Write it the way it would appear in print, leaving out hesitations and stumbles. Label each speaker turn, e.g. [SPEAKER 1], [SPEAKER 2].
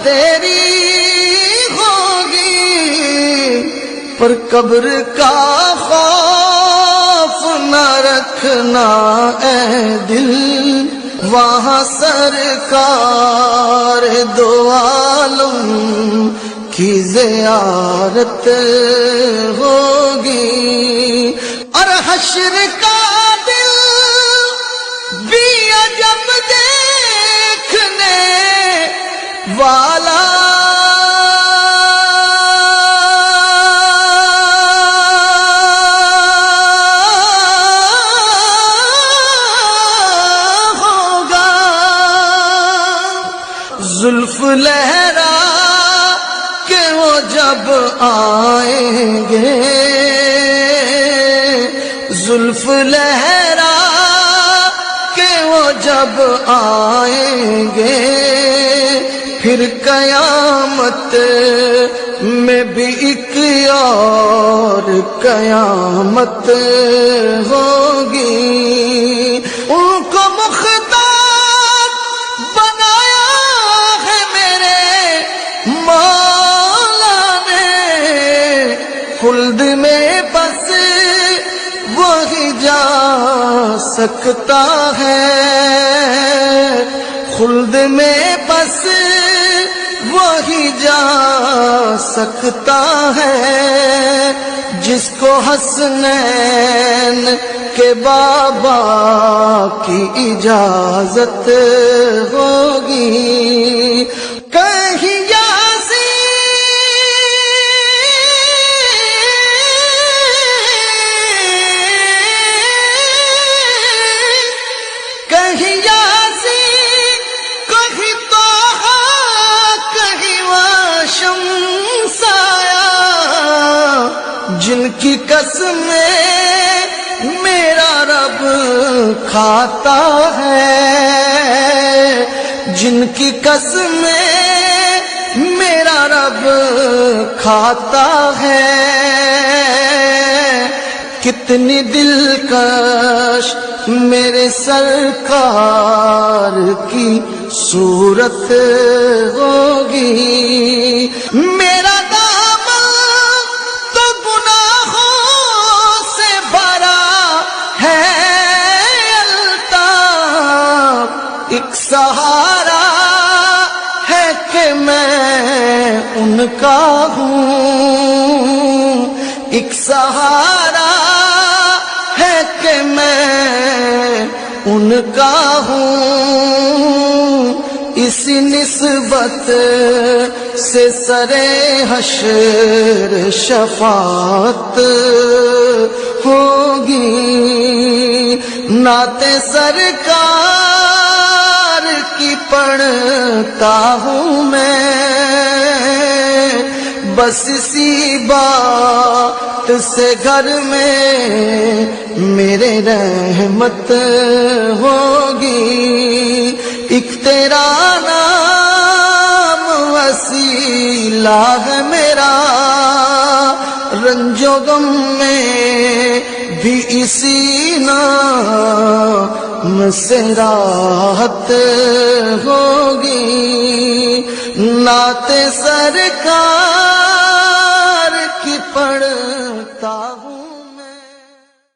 [SPEAKER 1] تیری ہوگی، پر قبر کا خوف نہ رکھنا اے دل، وہاں سرکار دو عالم کی زیارت ہوگی، اور حشر کا دل بھی عجب دیکھنے والا، زلف لہرا کہ وہ جب آئیں گے، زلف لہرا کہ وہ جب آئیں گے، پھر قیامت میں بھی ایک اور قیامت ہوگی، ان کو مختار بنایا ہے میرے مولا نے، خلد میں بس وہی جا سکتا ہے، خلد میں بس وہی جا سکتا ہے، جس کو حسنین کے بابا کی اجازت ہوگی، کہیں جن کی قسمیں میرا رب کھاتا ہے، جن کی قسمیں میرا رب کھاتا ہے، کتنی دلکش میرے سرکار کی صورت ہوگی، میرا ایک سہارا ہے کہ میں ان کا ہوں، ایک سہارا ہے کہ میں ان کا ہوں، اسی نسبت سے سرے حشر شفاعت ہوگی، نعت سرکار کی پڑھتا ہوں میں، بس اسی بات سے گھر میں میرے رحمت ہوگی، ایک تیرا نام وسیلہ ہے میرا، رنج و غم میں بھی اسی نام سے راحت ہوگی، نعت سرکار